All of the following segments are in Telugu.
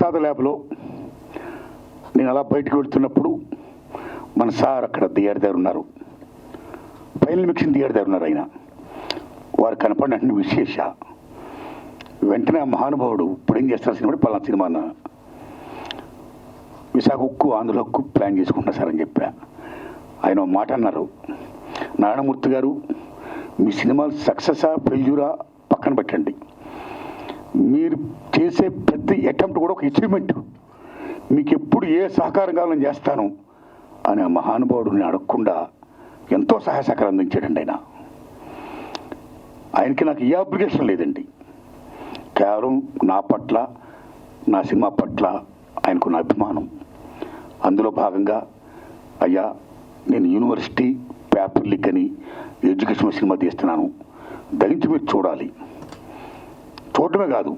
ప్రసాద ల్యాబ్లో నేను అలా బయటకు వెళ్తున్నప్పుడు మన సార్ అక్కడ థియేటర్ దగ్గర ఉన్నారు, ఫైనల్ మిక్సింగ్ థియేటర్ దగ్గర ఉన్నారు. ఆయన వారు కనపడినట్టు విశేష వెంటనే ఆ మహానుభావుడు ఇప్పుడు ఏం చేస్తారు సినిమా పలానా సినిమా అన్న విశాఖ ఉక్కు ఆంధ్ర హక్కు ప్లాన్ చేసుకుంటున్నా సార్ అని చెప్పా. ఆయన ఒక మాట అన్నారు, నారాయణమూర్తి గారు మీ సినిమాలు సక్సెసా ఫెయిల్యూరా పక్కన పెట్టండి, మీరు చేసే ప్రతి అటెంప్ట్ కూడా ఒక అచీవ్మెంట్, మీకు ఎప్పుడు ఏ సహకారం కావాలని చేస్తాను అని ఆ మహానుభావుడిని అడగకుండా ఎంతో సహాయ సహకారం అందించాడండి. ఆయనకి నాకు ఏ అబ్లిగేషన్ లేదండి, కేవలం నా పట్ల నా సినిమా పట్ల ఆయనకున్న అభిమానం. అందులో భాగంగా అయ్యా నేను యూనివర్సిటీ పేపర్ లీక్ అని ఎడ్యుకేషన్ సినిమా తీస్తున్నాను, దయించి మీరు చూడాలి, చూడటమే కాదు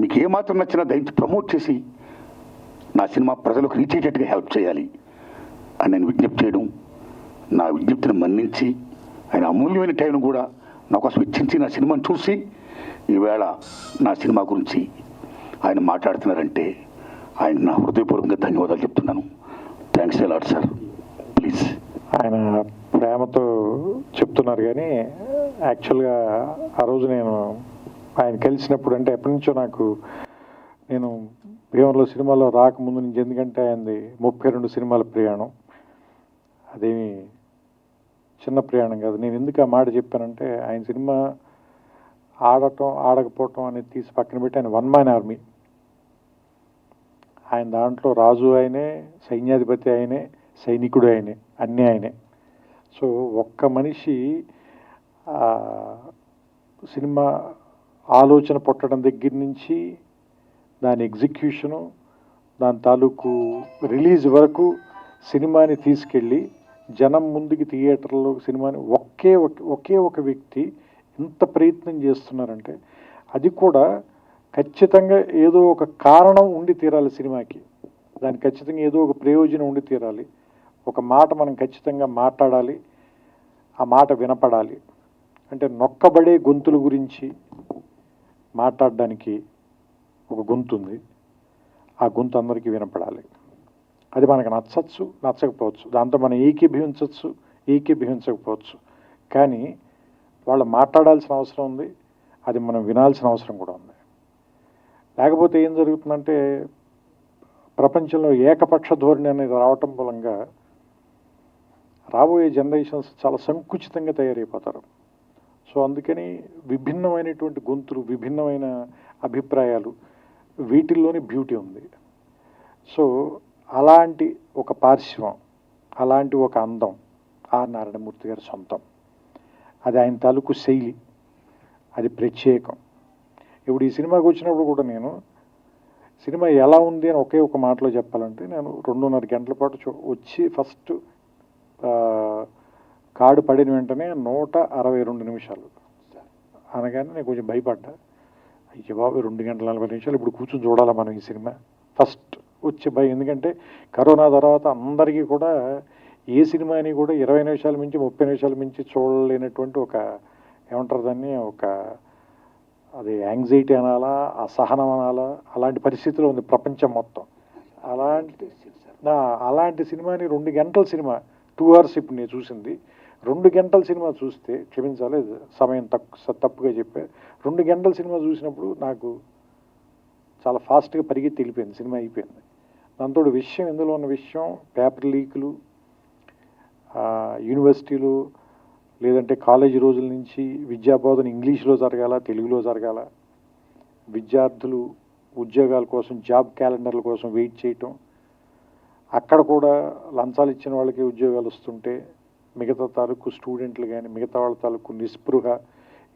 మీకు ఏమాత్రం నచ్చినా దయించి ప్రమోట్ చేసి నా సినిమా ప్రజలకు రీచ్ అయ్యేటట్టుగా హెల్ప్ చేయాలి అని నేను విజ్ఞప్తి చేయడం, నా విజ్ఞప్తిని మన్నించి ఆయన అమూల్యమైన టైంను కూడా నా కోసం వెచ్చించి నా సినిమాను చూసి ఈవేళ నా సినిమా గురించి ఆయన మాట్లాడుతున్నారంటే ఆయన నా హృదయపూర్వకంగా ధన్యవాదాలు చెప్తున్నాను. Thanks a lot sir. Please. ఆయన ప్రేమతో చెప్తున్నారు కానీ యాక్చువల్గా ఆ రోజు నేను ఆయన కలిసినప్పుడు అంటే ఎప్పటి నుంచో నాకు నేను భీమవరంలో సినిమాలో రాకముందు నుంచి, ఎందుకంటే ఆయనది 32 సినిమాల ప్రయాణం, అదేమి చిన్న ప్రయాణం కాదు. నేను ఎందుకు ఆ మాట చెప్పానంటే ఆయన సినిమా ఆడటం ఆడకపోవటం అనేది తీసి పక్కన పెట్టి ఆయన వన్ మ్యాన్ ఆర్మీ. ఆయన దాంట్లో రాజు ఆయనే, సైన్యాధిపతి ఆయనే, సైనికుడు ఆయనే, అన్నీ ఆయనే. సో ఒక్క మనిషి సినిమా ఆలోచన పుట్టడం దగ్గర నుంచి దాని ఎగ్జిక్యూషను, దాని తాలూకు రిలీజ్ వరకు సినిమాని తీసుకెళ్ళి జనం ముందుకి థియేటర్లో సినిమాని ఒకే ఒక వ్యక్తి ఎంత ప్రయత్నం చేస్తున్నారంటే అది కూడా ఖచ్చితంగా ఏదో ఒక కారణం ఉండి తీరాలి సినిమాకి, దానికి ఖచ్చితంగా ఏదో ఒక ప్రయోజనం ఉండి తీరాలి, ఒక మాట మనం ఖచ్చితంగా మాట్లాడాలి, ఆ మాట వినపడాలి. అంటే నొక్కబడే గొంతుల గురించి మాట్లాడడానికి ఒక గొంతు ఉంది, ఆ గొంతు అందరికీ వినపడాలి. అది మనకు నచ్చచ్చు, నచ్చకపోవచ్చు, దాంతో మనం ఏకీభవించవచ్చు, ఏకీభవించకపోవచ్చు, కానీ వాళ్ళు మాట్లాడాల్సిన అవసరం ఉంది, అది మనం వినాల్సిన అవసరం కూడా ఉంది. లేకపోతే ఏం జరుగుతుందంటే ప్రపంచంలో ఏకపక్ష ధోరణి అనేది రావటం మూలంగా రాబోయే జనరేషన్స్ చాలా సంకుచితంగా తయారైపోతారు. సో అందుకని విభిన్నమైనటువంటి గొంతులు, విభిన్నమైన అభిప్రాయాలు, వీటిల్లోని బ్యూటీ ఉంది. సో అలాంటి ఒక పార్శ్వం, అలాంటి ఒక అందం ఆర్ నారాయణమూర్తి గారి సొంతం. అది ఆయన తాలూకు శైలి, అది ప్రత్యేకం. ఇప్పుడు ఈ సినిమాకి వచ్చినప్పుడు కూడా నేను సినిమా ఎలా ఉంది అని ఒకే ఒక మాటలో చెప్పాలంటే, నేను 2.5 గంటల పాటు వచ్చి ఫస్ట్ కార్డు పడిన వెంటనే 162 నిమిషాలు అనగానే నేను కొంచెం భయపడ్డా. అయ్య బాబు 2 గంటల 40 నిమిషాలు ఇప్పుడు కూర్చొని చూడాలా మనం ఈ సినిమా? ఫస్ట్ వచ్చే భయం. ఎందుకంటే కరోనా తర్వాత అందరికీ కూడా ఏ సినిమాని కూడా 20 నిమిషాల మించి 30 నిమిషాల మించి చూడలేనటువంటి ఒక ఏమంటారు దాన్ని, ఒక అది యాంగ్జైటీ అనాలా, అసహనం అనాలా, అలాంటి పరిస్థితిలో ఉంది ప్రపంచం మొత్తం. అలాంటి సినిమాని 2 గంటల సినిమా 2 hours ఇప్పుడు నేను చూసింది, 2 గంటల సినిమా చూస్తే క్షమించాలి సమయం తప్పుగా చెప్పే, 2 గంటల సినిమా చూసినప్పుడు నాకు చాలా ఫాస్ట్గా పరిగెత్తి వెళ్ళిపోయింది, సినిమా అయిపోయింది. దాంతో విషయం, ఇందులో ఉన్న విషయం పేపర్ లీకులు, యూనివర్సిటీలు లేదంటే కాలేజీ రోజుల నుంచి విద్యాబోధన ఇంగ్లీష్లో జరగాల, తెలుగులో జరగాల, విద్యార్థులు ఉద్యోగాల కోసం జాబ్ క్యాలెండర్ల కోసం వెయిట్ చేయటం, అక్కడ కూడా లంచాలు ఇచ్చిన వాళ్ళకి ఉద్యోగాలు వస్తుంటే మిగతా తాలూకు స్టూడెంట్లు కానీ మిగతా వాళ్ళ తాలూకు నిస్పృహ,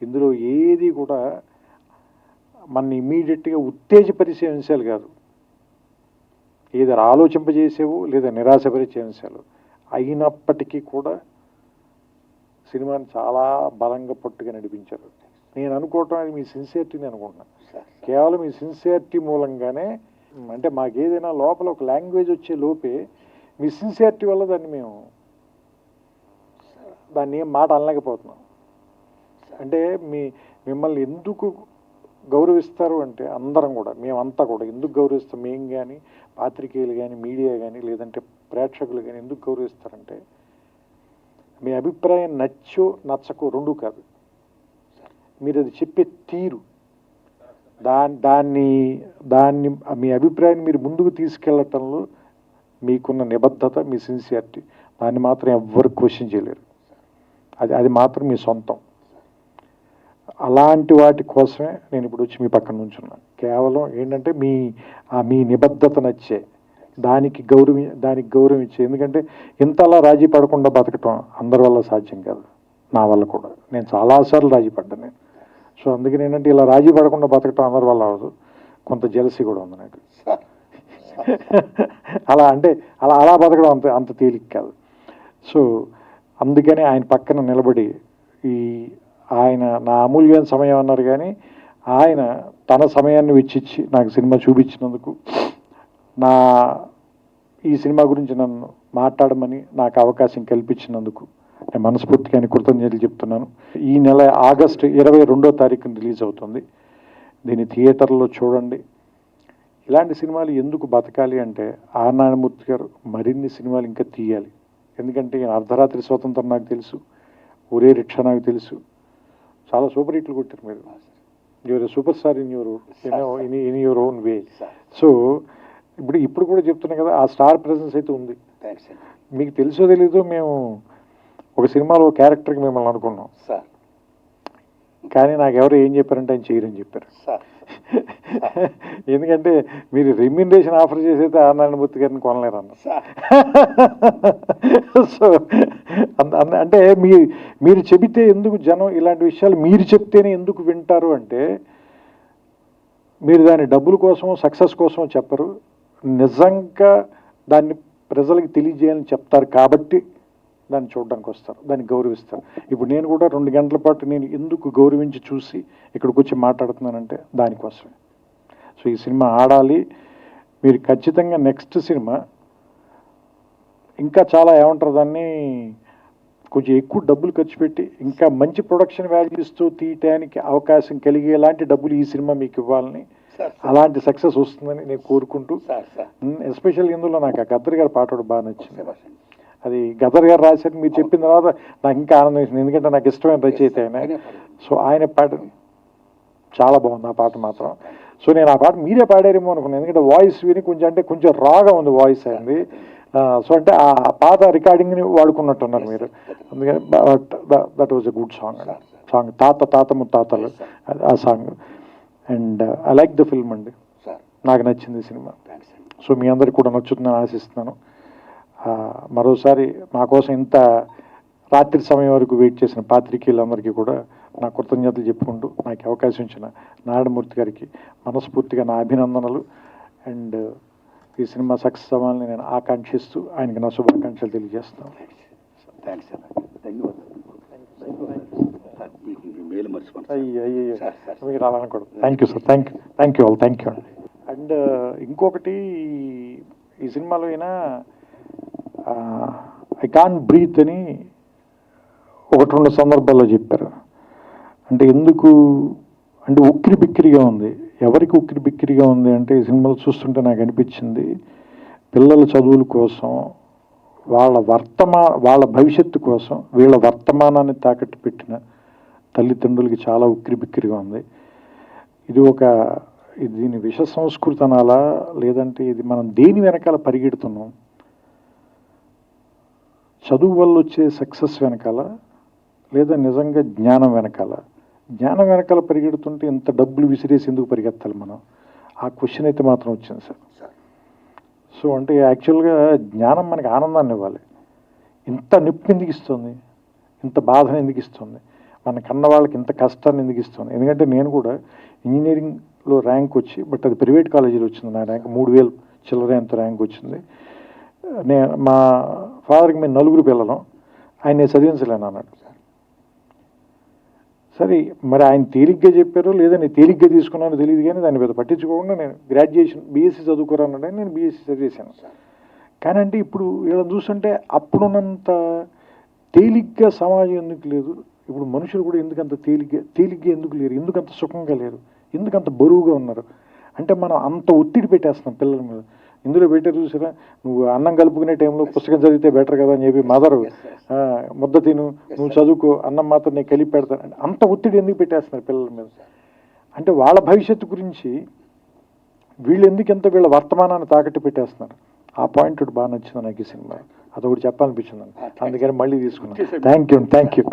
ఇందులో ఏది కూడా మన ఇమ్మీడియట్గా ఉత్తేజపరిచే అంశాలు కాదు, ఏదో ఆలోచింపజేసేవు లేదా నిరాశపరిచే అంశాలు అయినప్పటికీ కూడా సినిమాని చాలా బలంగా పట్టుగా నడిపించారు. నేను అనుకోవటం అది మీ సిన్సియారిటీని అనుకుంటున్నాను. కేవలం మీ సిన్సియారిటీ మూలంగానే, అంటే మాకేదైనా లోపల ఒక లాంగ్వేజ్ వచ్చే లోపే మీ సిన్సియారిటీ వల్ల దాన్ని ఏం మాట అనలేకపోతున్నాం. అంటే మిమ్మల్ని ఎందుకు గౌరవిస్తారు అంటే అందరం కూడా, మేమంతా కూడా ఎందుకు గౌరవిస్తాం, మేము కానీ పాత్రికేయులు కానీ మీడియా కానీ లేదంటే ప్రేక్షకులు కానీ ఎందుకు గౌరవిస్తారంటే, మీ అభిప్రాయం నచ్చో నచ్చకో రెండూ కాదు, మీరు అది చెప్పే తీరు, దాన్ని దాన్ని మీ అభిప్రాయాన్ని మీరు ముందుకు తీసుకెళ్లటంలో మీకున్న నిబద్ధత, మీ సిన్సియారిటీ, దాన్ని మాత్రం ఎవ్వరు క్వశ్చన్ చేయలేరు. అది మాత్రం మీ సొంతం. అలాంటి వాటి కోసమే నేను ఇప్పుడు వచ్చి మీ పక్కన నుంచున్నాను. కేవలం ఏంటంటే మీ నిబద్ధత నచ్చే దానికి గౌరవం ఇచ్చే. ఎందుకంటే ఇంతలా రాజీ పడకుండా బతకటం అందరి వల్ల సాధ్యం కాదు, నా వల్ల కూడా. నేను చాలాసార్లు రాజీ పడ్డాను నేను. సో అందుకని ఏంటంటే ఇలా రాజీ పడకుండా బతకటం అందరి వల్ల అవ్వదు, కొంత జెలసీ కూడా ఉంది నాకు. అలా బతకడం అంత తేలిక కాదు. సో అందుకని ఆయన పక్కన నిలబడి ఆయన నా అమూల్యమైన సమయం అన్నారు, కానీ ఆయన తన సమయాన్ని వెచ్చిచ్చి నాకు సినిమా చూపించినందుకు, ఈ సినిమా గురించి నన్ను మాట్లాడమని నాకు అవకాశం కల్పించినందుకు నేను మనస్ఫూర్తిగా కృతజ్ఞతలు చెప్తున్నాను. ఈ నెల ఆగస్టు 22వ తారీఖున రిలీజ్ అవుతుంది. దీన్ని థియేటర్లో చూడండి. ఇలాంటి సినిమాలు ఎందుకు బతకాలి అంటే, ఆర్ నారాయణమూర్తి గారు మరిన్ని సినిమాలు ఇంకా తీయాలి. ఎందుకంటే అర్ధరాత్రి స్వతంత్రం నాకు తెలుసు, ఒరే రిక్షా నాకు తెలుసు, చాలా సూపర్ హిట్లు కొట్టారు మీరు. You're super star in your own way. So ఇప్పుడు కూడా చెప్తున్నా కదా, ఆ స్టార్ ప్రెసెన్స్ అయితే ఉంది. మీకు తెలుసో తెలీదో, మేము ఒక సినిమాలో క్యారెక్టర్కి మిమ్మల్ని అనుకున్నాం, కానీ నాకు ఎవరు ఏం చెప్పారంటే ఆయన చేయరని చెప్పారు. ఎందుకంటే మీరు రెమ్యూనరేషన్ ఆఫర్ చేసైతే ఆర్ నారాయణమూర్తి గారిని కొనలేరు అన్న. సో అంటే మీరు చెబితే ఎందుకు జనం ఇలాంటి విషయాలు మీరు చెప్తేనే ఎందుకు వింటారు అంటే, మీరు దాని డబ్బుల కోసం సక్సెస్ కోసం చెప్పరు, నిజంగా దాన్ని ప్రజలకు తెలియజేయాలని చెప్తారు కాబట్టి దాన్ని చూడడానికి వస్తారు, దాన్ని గౌరవిస్తారు. ఇప్పుడు నేను కూడా 2 గంటల పాటు నేను ఎందుకు గౌరవించి చూసి ఇక్కడికి వచ్చి మాట్లాడుతున్నానంటే దానికోసమే. సో ఈ సినిమా ఆడాలి. మీరు ఖచ్చితంగా నెక్స్ట్ సినిమా ఇంకా చాలా ఏమంటారు దాన్ని, కొంచెం ఎక్కువ డబ్బులు ఖర్చు పెట్టి ఇంకా మంచి ప్రొడక్షన్ వాల్యూస్తో తీయటానికి అవకాశం కలిగేలాంటి డబ్బులు ఈ సినిమా మీకు ఇవ్వాలని, అలాంటి సక్సెస్ వస్తుందని నేను కోరుకుంటూ, ఎస్పెషల్ ఇందులో నాకు ఆ గద్దర్ గారి పాట బాగా నచ్చింది. అది గదర్ గారు రాశారు, మీరు చెప్పిన తర్వాత నాకు ఇంకా ఆనందం వేసింది, ఎందుకంటే నాకు ఇష్టమైన రచయిత ఆయన. సో ఆయన పాట చాలా బాగుంది, ఆ పాట మాత్రం. సో నేను ఆ పాట మీరే పాడారేమో అనుకున్నాను, ఎందుకంటే వాయిస్ విని కొంచెం రాగా ఉంది వాయిస్ అయింది. సో అంటే ఆ పాత రికార్డింగ్ని వాడుకున్నట్టున్నారు మీరు, అందుకని that was a good song. తాత ముత్తాతలు ఆ song. And I like the film అండి, నాకు నచ్చింది సినిమా. సో మీ అందరికి కూడా నచ్చుతుందని ఆశిస్తున్నాను. మరోసారి మా కోసం ఇంత రాత్రి సమయం వరకు వెయిట్ చేసిన పాత్రికేయులందరికీ కూడా నా కృతజ్ఞతలు చెప్పుకుంటూ, నాకు అవకాశం ఇచ్చిన నారాయణమూర్తి గారికి మనస్ఫూర్తిగా నా అభినందనలు. అండ్ ఈ సినిమా సక్సెస్ అవ్వాలని నేను ఆకాంక్షిస్తూ ఆయనకి నా శుభాకాంక్షలు తెలియజేస్తున్నాను. అయ్యో మీరు అలా అనకూడదు. Thank you sir, thank you all, thank you. And ఇంకొకటి, ఈ సినిమాలో అయినా ఐ కాంట్ బ్రీత్ అని 1-2 సందర్భాల్లో చెప్పారు. అంటే ఎందుకు అంటే ఉక్కిరి బిక్కిరిగా ఉంది. ఎవరికి ఉక్కిరి బిక్కిరిగా ఉంది అంటే, ఈ సినిమాలు చూస్తుంటే నాకు అనిపించింది, పిల్లల చదువుల కోసం, వాళ్ళ భవిష్యత్తు కోసం వీళ్ళ వర్తమానాన్ని తాకట్టు పెట్టిన తల్లిదండ్రులకి చాలా ఉక్కిరి బిక్కిరిగా ఉంది. దీని విష సంస్కృతి అనాలా, లేదంటే ఇది మనం దేని వెనకాల పరిగెడుతున్నాం, చదువు వల్ల వచ్చే సక్సెస్ వెనకాల, లేదా నిజంగా జ్ఞానం వెనకాల పరిగెడుతుంటే ఇంత డబ్బులు విసిరేసి ఎందుకు పరిగెత్తాలి మనం? ఆ క్వశ్చన్ అయితే మాత్రం వచ్చింది సార్. సో అంటే యాక్చువల్గా జ్ఞానం మనకి ఆనందాన్ని ఇవ్వాలి, ఇంత నొప్పి ఎందుకు ఇస్తుంది, ఇంత బాధను ఎందుకు ఇస్తుంది, మన కన్న వాళ్ళకి ఇంత కష్టాన్ని ఎందుకు ఇస్తుంది? ఎందుకంటే నేను కూడా ఇంజనీరింగ్లో ర్యాంక్ వచ్చి, బట్ అది ప్రైవేట్ కాలేజీలో వచ్చింది నా ర్యాంక్, 3000 చిల్లర ఎంత ర్యాంక్ వచ్చింది. మా ఫాదర్కి మేము 9 పిల్లలం, ఆయన చదివించలేను అన్నాడు. సరే మరి ఆయన తేలిగ్గా చెప్పారో లేదా నేను తేలిగ్గా తీసుకున్నానో తెలియదు, కానీ దాన్ని పెద్ద పట్టించుకోకుండా నేను గ్రాడ్యుయేషన్ బీఎస్సీ చదువుకోరాన్నాడు, నేను బీఎస్సీ చదివేశాను. కానీ అంటే ఇప్పుడు వీళ్ళని చూస్తుంటే అప్పుడున్నంత తేలిగ్గా సమాజం ఎందుకు లేదు, ఇప్పుడు మనుషులు కూడా ఎందుకంత తేలిగ్గా ఎందుకు లేరు, ఎందుకంత సుఖంగా లేరు, ఎందుకు అంత బరువుగా ఉన్నారు అంటే మనం అంత ఒత్తిడి పెట్టేస్తున్నాం పిల్లల మీద. ఇందులో పెట్టారు చూసారా, నువ్వు అన్నం కలుపుకునే టైంలో పుస్తకం చదివితే బెటర్ కదా అని చెప్పి మదరు ముద్ద తిను, నువ్వు చదువుకో, అన్నం మాత్రం నేను కలిపి పెడతాను అంటే అంత ఒత్తిడి ఎందుకు పెట్టేస్తున్నారు పిల్లల మీద? అంటే వాళ్ళ భవిష్యత్తు గురించి వీళ్ళు ఎందుకు ఎంత వీళ్ళ వర్తమానాన్ని తాకట్టు పెట్టేస్తున్నారు? ఆ పాయింట్ ఒకటి బాగా నచ్చింది నాకు ఈ సినిమా, అదొకటి చెప్పాలనిపించింది, అందుకని మళ్ళీ తీసుకున్నాను. Thank you.